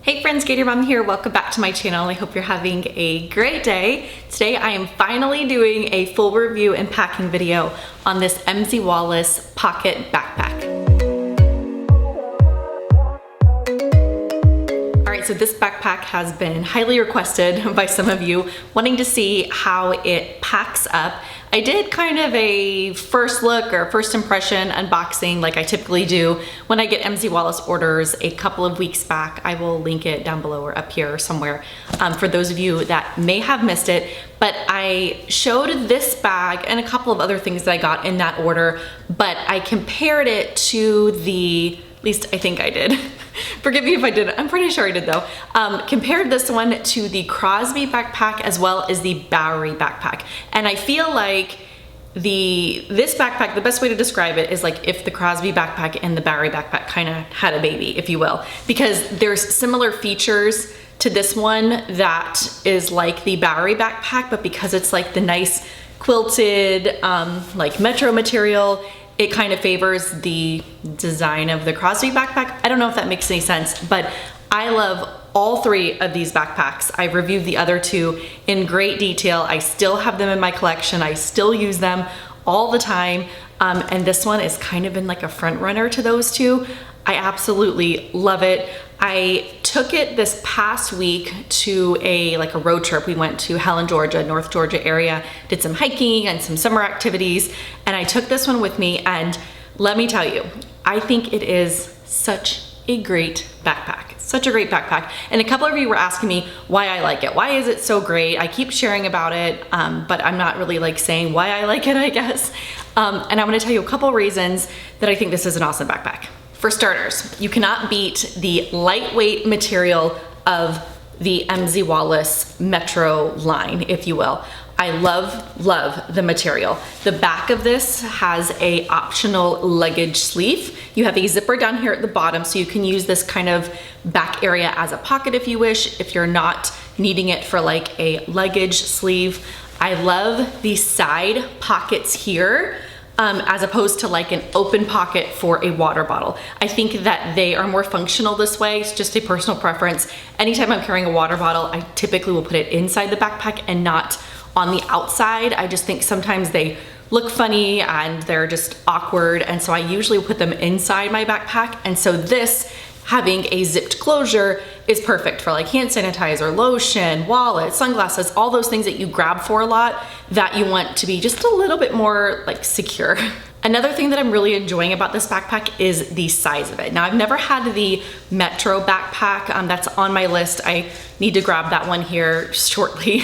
Hey friends, Gator Mom here. Welcome back to my channel. I hope you're having a great day. Today I am finally doing a full review and packing video on this Wallace pocket backpack. Alright, so this backpack has been highly requested by some of you wanting to see how it packs up. I did kind of a first look or first impression unboxing like I typically do when I get Wallace orders a couple of weeks back. I will link it down below or up here or somewhere for those of you that may have missed it. But I showed this bag and a couple of other things that I got in that order, but I compared it to at least I think I did. Forgive me if I didn't. I'm pretty sure I did though. Compared this one to the Crosby backpack as well as the Bowery backpack. And I feel like this backpack, the best way to describe it is like if the Crosby backpack and the Bowery backpack kind of had a baby, if you will, because there's similar features to this one that is like the Bowery backpack, but because it's like the nice quilted like metro material, it kind of favors the design of the Crosby backpack. I don't know if that makes any sense, but I love all three of these backpacks. I've reviewed the other two in great detail. I still have them in my collection. I still use them all the time. And this one is kind of been like a front runner to those two. I absolutely love it. I took it this past week to a road trip. We went to Helen, Georgia, North Georgia area, did some hiking and some summer activities, and I took this one with me, and let me tell you, I think it is such a great backpack. Such a great backpack. And a couple of you were asking me why I like it. Why is it so great? I keep sharing about it, but I'm not really like saying why I like it, I guess. And I'm gonna tell you a couple reasons that I think this is an awesome backpack. For starters, you cannot beat the lightweight material of the Wallace Metro line, if you will. I love the material. The back of this has a optional luggage sleeve. You have a zipper down here at the bottom, so you can use this kind of back area as a pocket if you wish, if you're not needing it for like a luggage sleeve. I love the side pockets here. As opposed to like an open pocket for a water bottle. I think that they are more functional this way. It's just a personal preference. Anytime I'm carrying a water bottle, I typically will put it inside the backpack and not on the outside. I just think sometimes they look funny and they're just awkward, and so I usually put them inside my backpack. And so this, having a zipped closure, is perfect for like hand sanitizer, lotion, wallet, sunglasses, all those things that you grab for a lot that you want to be just a little bit more like secure. Another thing that I'm really enjoying about this backpack is the size of it. Now, I've never had the Metro backpack. That's on my list. I need to grab that one here shortly.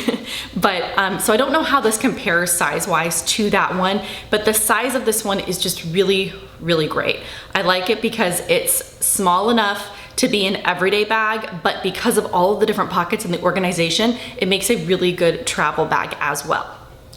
But so I don't know how this compares size-wise to that one, but the size of this one is just really, really great. I like it because it's small enough to be an everyday bag, but because of all of the different pockets and the organization, it makes a really good travel bag as well.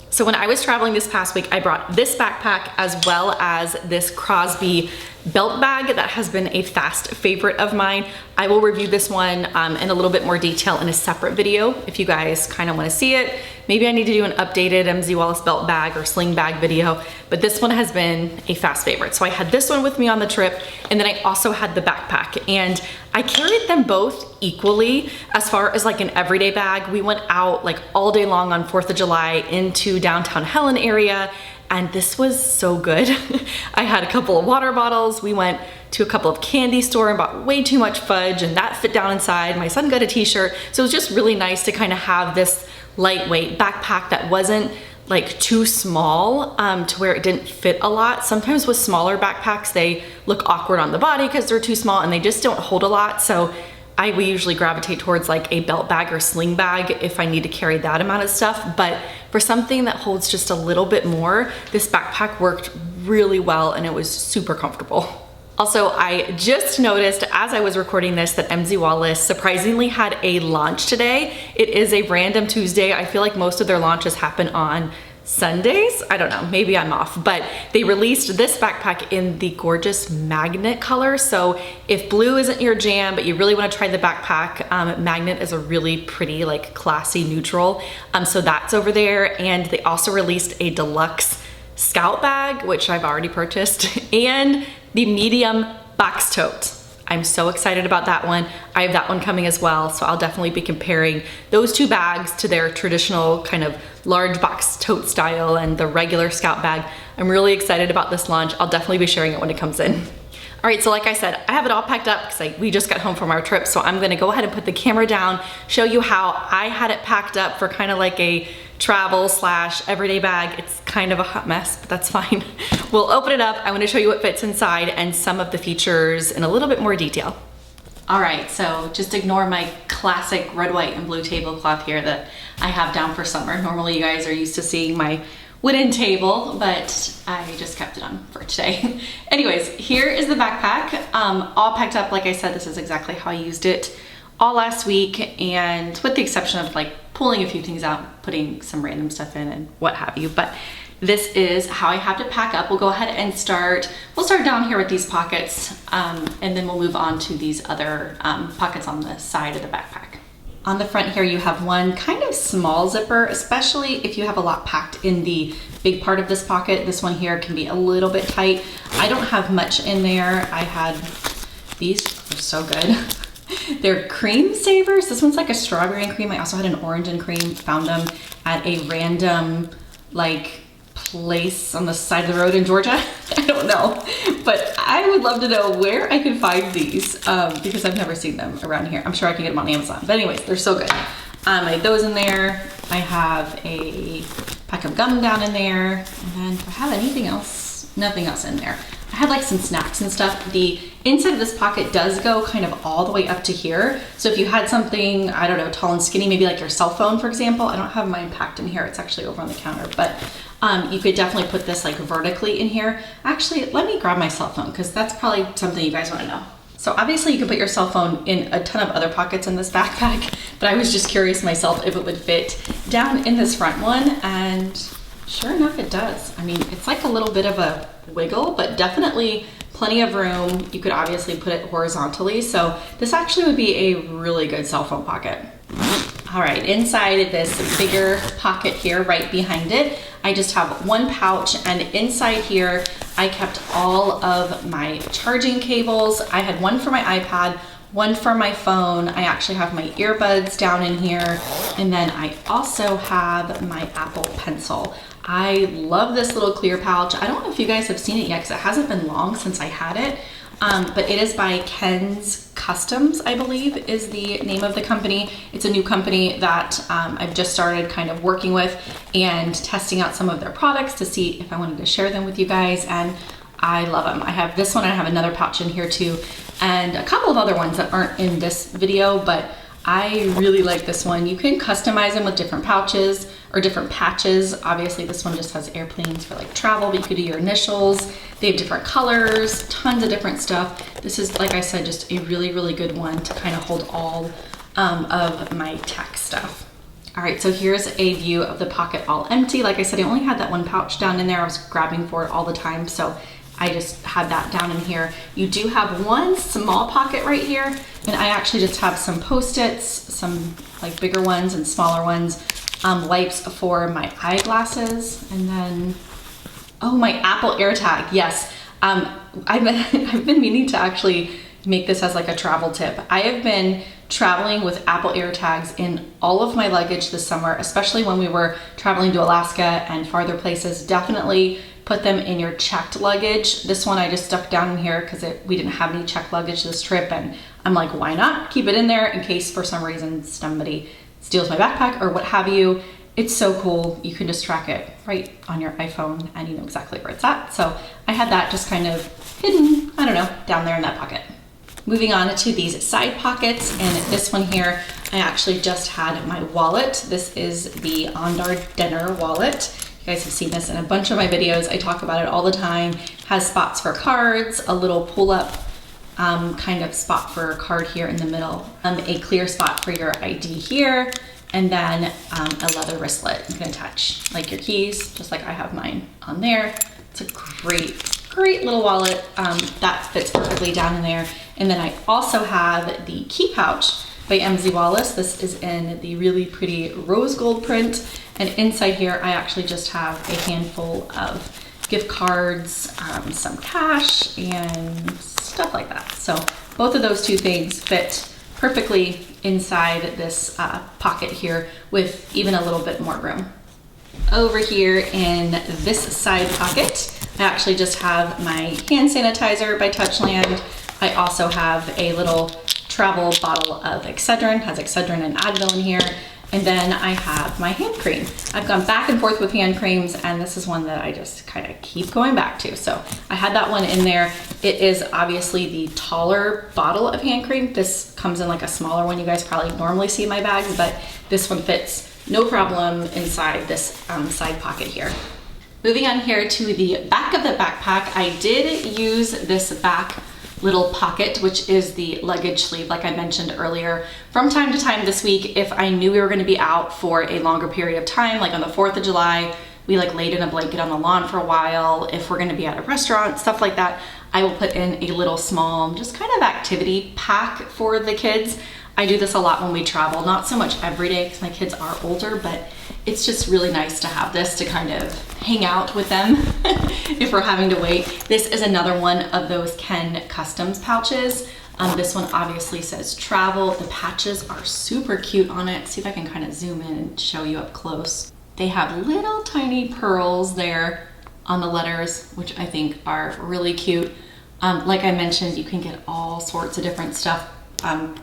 So when I was traveling this past week, I brought this backpack as well as this Crosby belt bag that has been a fast favorite of mine. I will review this one in a little bit more detail in a separate video if you guys kind of want to see it. Maybe I need to do an updated Wallace belt bag or sling bag video, but this one has been a fast favorite. So I had this one with me on the trip, and then I also had the backpack, and I carried them both equally as far as like an everyday bag. We went out like all day long on 4th of July into downtown Helen area, and this was so good. I had a couple of water bottles. We went to a couple of candy store and bought way too much fudge, and that fit down inside. My son got a t-shirt. So it was just really nice to kind of have this lightweight backpack that wasn't like too small to where it didn't fit a lot. Sometimes with smaller backpacks, they look awkward on the body because they're too small and they just don't hold a lot. So we usually gravitate towards like a belt bag or sling bag if I need to carry that amount of stuff. But for something that holds just a little bit more, this backpack worked really well and it was super comfortable. Also, I just noticed as I was recording this that Wallace surprisingly had a launch today. It is a random Tuesday. I feel like most of their launches happen on Sundays. I don't know, maybe I'm off, but they released this backpack in the gorgeous magnet color. So if blue isn't your jam, but you really want to try the backpack, magnet is a really pretty, like classy neutral. So that's over there. And they also released a deluxe scout bag, which I've already purchased, and the medium box tote. I'm so excited about that one. I have that one coming as well, so I'll definitely be comparing those two bags to their traditional kind of large box tote style and the regular Scout bag. I'm really excited about this launch. I'll definitely be sharing it when it comes in. All right, so like I said, I have it all packed up because we just got home from our trip, so I'm gonna go ahead and put the camera down, show you how I had it packed up for kind of like a travel / everyday bag. It's kind of a hot mess, but that's fine. We'll open it up. I want to show you what fits inside and some of the features in a little bit more detail. All right, so just ignore my classic red, white, and blue tablecloth here that I have down for summer. Normally you guys are used to seeing my wooden table, but I just kept it on for today. Anyways, here is the backpack, all packed up. Like I said, this is exactly how I used it all last week, and with the exception of like pulling a few things out, putting some random stuff in and what have you. But this is how I have to pack up. We'll go ahead and we'll start down here with these pockets, and then we'll move on to these other pockets on the side of the backpack. On the front here, you have one kind of small zipper, especially if you have a lot packed in the big part of this pocket. This one here can be a little bit tight. I don't have much in there. I had these, they're so good. They're cream savers. This one's like a strawberry and cream. I also had an orange and cream. Found them at a random like place on the side of the road in Georgia. I don't know, but I would love to know where I can find these because I've never seen them around here. I'm sure I can get them on Amazon, but anyways, they're so good. I have those in there. I have a pack of gum down in there, and then do I have anything else? Nothing else in there. I had like some snacks and stuff. The inside of this pocket does go kind of all the way up to here. So if you had something, I don't know, tall and skinny, maybe like your cell phone, for example. I don't have mine packed in here. It's actually over on the counter, but you could definitely put this like vertically in here. Actually, let me grab my cell phone because that's probably something you guys want to know. So obviously you can put your cell phone in a ton of other pockets in this backpack, but I was just curious myself if it would fit down in this front one, and sure enough, it does. I mean, it's like a little bit of a wiggle, but definitely plenty of room. You could obviously put it horizontally, so this actually would be a really good cell phone pocket. All right, inside this bigger pocket here, right behind it, I just have one pouch, and inside here, I kept all of my charging cables. I had one for my iPad, one for my phone. I actually have my earbuds down in here, and then I also have my Apple Pencil. I love this little clear pouch. I don't know if you guys have seen it yet because it hasn't been long since I had it, but it is by Ken's Customs, I believe is the name of the company. It's a new company that I've just started kind of working with and testing out some of their products to see if I wanted to share them with you guys, and I love them. I have this one, I have another pouch in here too, and a couple of other ones that aren't in this video, but I really like this one. You can customize them with different pouches or different patches. Obviously this one just has airplanes for like travel, but you could do your initials. They have different colors, tons of different stuff. This is, like I said, just a really, really good one to kind of hold all of my tech stuff. All right, so here's a view of the pocket all empty. Like I said, I only had that one pouch down in there. I was grabbing for it all the time, so I just had that down in here. You do have one small pocket right here, and I actually just have some Post-its, some like bigger ones and smaller ones, wipes for my eyeglasses, and then, oh, my Apple AirTag, yes. I've been meaning to actually make this as like a travel tip. I have been traveling with Apple AirTags in all of my luggage this summer, especially when we were traveling to Alaska and farther places. Definitely put them in your checked luggage. This one I just stuck down in here because we didn't have any checked luggage this trip, and I'm like, why not keep it in there in case for some reason somebody steals my backpack or what have you. It's so cool. You can just track it right on your iPhone and you know exactly where it's at. So I had that just kind of hidden, I don't know, down there in that pocket. Moving on to these side pockets, and this one here, I actually just had my wallet. This is the Ondar Dinner wallet. You guys have seen this in a bunch of my videos. I talk about it all the time. Has spots for cards, a little pull-up kind of spot for a card here in the middle, a clear spot for your ID here, and then a leather wristlet you can attach like your keys, just like I have mine on there. It's a great little wallet that fits perfectly down in there. And then I also have the key pouch by MZ Wallace. This is in the really pretty rose gold print. And inside here, I actually just have a handful of gift cards, some cash, and stuff like that. So both of those two things fit perfectly inside this pocket here with even a little bit more room. Over here in this side pocket, I actually just have my hand sanitizer by Touchland. I also have a little travel bottle of Excedrin, has Excedrin and Advil in here. And then I have my hand cream. I've gone back and forth with hand creams, and this is one that I just kind of keep going back to. So I had that one in there. It is obviously the taller bottle of hand cream. This comes in like a smaller one. You guys probably normally see in my bags, but this one fits no problem inside this side pocket here. Moving on here to the back of the backpack, I did use this back little pocket, which is the luggage sleeve, like I mentioned earlier. From time to time this week, if I knew we were going to be out for a longer period of time, like on the 4th of July, we like laid in a blanket on the lawn for a while. If we're going to be at a restaurant, stuff like that, I will put in a little small, just kind of activity pack for the kids. I do this a lot when we travel, not so much every day because my kids are older, but it's just really nice to have this to kind of hang out with them if we're having to wait. This is another one of those Ken Customs pouches. This one obviously says travel. The patches are super cute on it. See if I can kind of zoom in and show you up close. They have little tiny pearls there on the letters, which I think are really cute. Like I mentioned, you can get all sorts of different stuff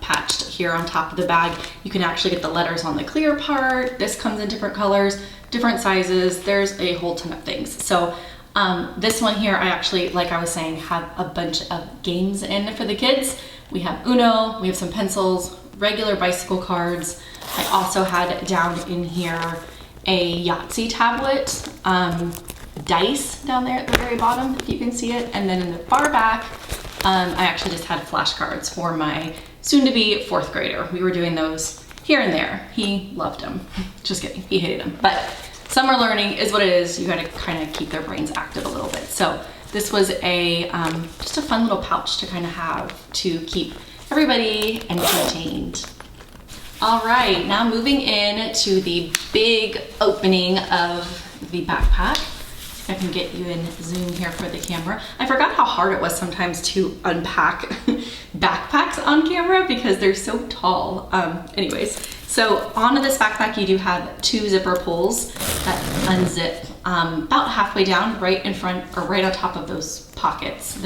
patched here on top of the bag. You can actually get the letters on the clear part. This comes in different colors, different sizes. There's a whole ton of things. So this one here, I actually, like I was saying, have a bunch of games in for the kids. We have Uno, we have some pencils, regular bicycle cards. I also had down in here a Yahtzee tablet, dice down there at the very bottom, if you can see it. And then in the far back, I actually just had flashcards for my soon-to-be 4th grader. We were doing those here and there. He loved them. Just kidding, he hated them. But summer learning is what it is. You gotta kind of keep their brains active a little bit. So this was a just a fun little pouch to kind of have to keep everybody entertained. All right, now moving in to the big opening of the backpack. I can get you in zoom here for the camera. I forgot how hard it was sometimes to unpack backpacks on camera because they're so tall. Anyways, so onto this backpack you do have 2 zipper pulls that unzip about halfway down, right in front or right on top of those pockets,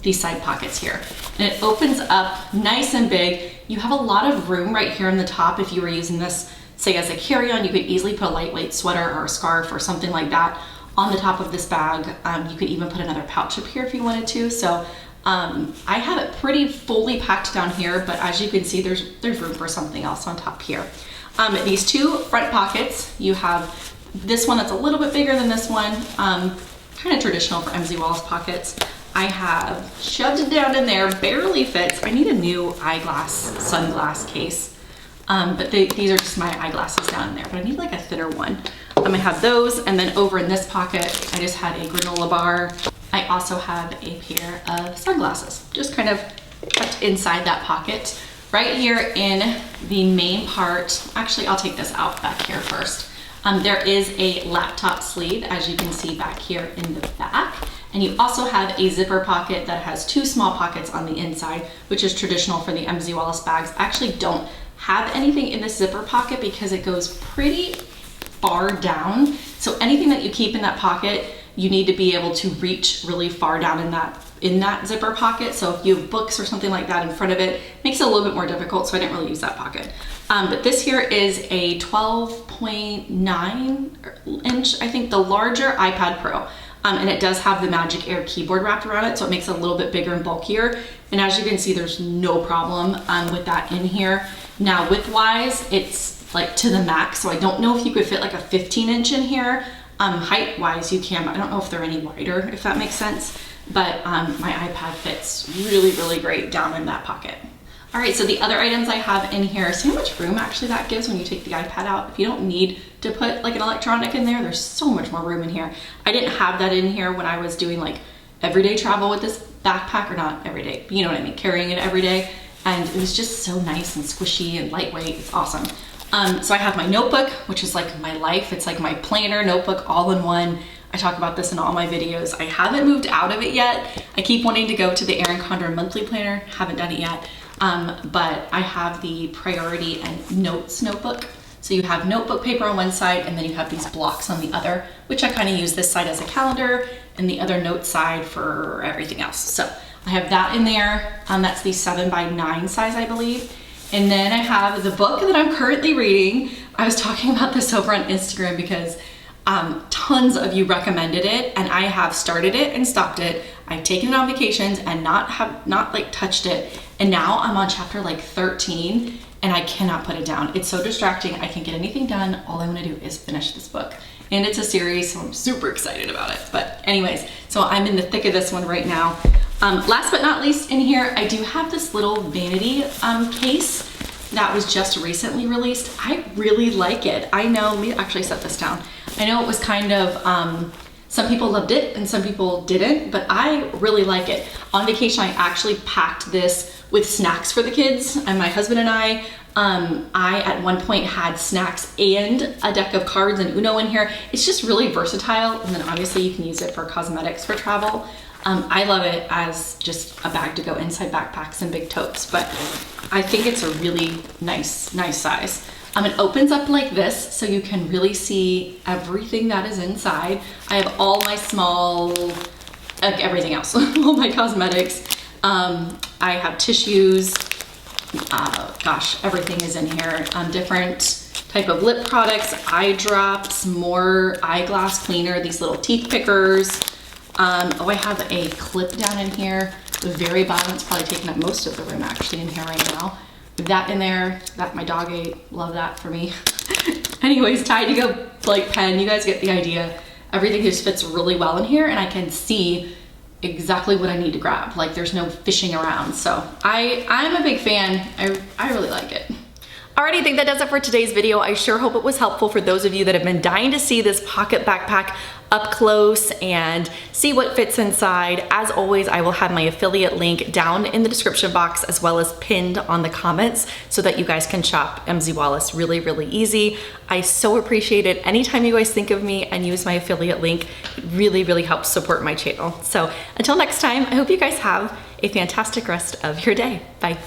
these side pockets here. And it opens up nice and big. You have a lot of room right here in the top. If you were using this, say as a carry-on, you could easily put a lightweight sweater or a scarf or something like that on the top of this bag. You could even put another pouch up here if you wanted to. So I have it pretty fully packed down here, but as you can see, there's room for something else on top here. These 2 front pockets, you have this one that's a little bit bigger than this one, kind of traditional for MZ Wallace pockets. I have shoved it down in there, barely fits. I need a new sunglass case. But these are just my eyeglasses down in there, but I need like a thinner one. I have those, and then over in this pocket, I just had a granola bar. I also have a pair of sunglasses, just kind of tucked inside that pocket. Right here in the main part, actually I'll take this out back here first. There is a laptop sleeve, as you can see back here in the back. And you also have a zipper pocket that has 2 small pockets on the inside, which is traditional for the MZ Wallace bags. I actually don't have anything in this zipper pocket because it goes pretty far down. So anything that you keep in that pocket, you need to be able to reach really far down in that zipper pocket. So if you have books or something like that in front of it, makes it a little bit more difficult. So I didn't really use that pocket. But this here is a 12.9 inch, I think, the larger iPad Pro. And it does have the Magic Air keyboard wrapped around it, so it makes it a little bit bigger and bulkier. And as you can see, there's no problem with that in here. Now width-wise, it's like to the max, so I don't know if you could fit like a 15-inch in here. Height-wise, you can, but I don't know if they're any wider, if that makes sense. But my iPad fits really, really great down in that pocket. All right, so the other items I have in here, see how much room actually that gives when you take the iPad out? If you don't need to put like an electronic in there, there's so much more room in here. I didn't have that in here when I was doing like everyday travel with this backpack, or not everyday, but you know what I mean, carrying it every day. And it was just so nice and squishy and lightweight, it's awesome. So I have my notebook, which is like my life. It's like my planner notebook all in one. I talk about this in all my videos. I haven't moved out of it yet. I keep wanting to go to the Erin Condor monthly planner. Haven't done it yet. But I have the priority and notes notebook. So you have notebook paper on one side and then you have these blocks on the other, which I kind of use this side as a calendar and the other note side for everything else. So I have that in there. That's the 7x9 size, I believe. And then I have the book that I'm currently reading. I was talking about this over on Instagram because tons of you recommended it, and I have started it and stopped it. I've taken it on vacations and not like touched it. And now I'm on chapter like 13 and I cannot put it down. It's so distracting. I can't get anything done. All I want to do is finish this book. And it's a series, so I'm super excited about it. But anyways, so I'm in the thick of this one right now. Last but not least in here, I do have this little vanity case that was just recently released. I really like it. I know, let me actually set this down. I know it was kind of, some people loved it and some people didn't, but I really like it. On vacation, I actually packed this with snacks for the kids, and my husband and I at one point had snacks and a deck of cards and Uno in here. It's just really versatile, and then obviously you can use it for cosmetics for travel. I love it as just a bag to go inside backpacks and big totes, but I think it's a really nice size. It opens up like this, so you can really see everything that is inside. I have all my small, like everything else, all my cosmetics. I have tissues. Gosh, everything is in here. Different type of lip products, eye drops, more eyeglass cleaner, these little teeth pickers. Oh, I have a clip down in here. The very bottom, it's probably taking up most of the room actually in here right now. That in there, that my dog ate, love that for me. Anyways, tied to go like pen, you guys get the idea. Everything just fits really well in here and I can see exactly what I need to grab. Like there's no fishing around. So I'm a big fan. I really like it. Alrighty, I think that does it for today's video. I sure hope it was helpful for those of you that have been dying to see this pocket backpack up close and see what fits inside. As always, I will have my affiliate link down in the description box as well as pinned on the comments so that you guys can shop MZ Wallace really easy. I so appreciate it. Anytime you guys think of me and use my affiliate link, it really helps support my channel. So until next time, I hope you guys have a fantastic rest of your day. Bye.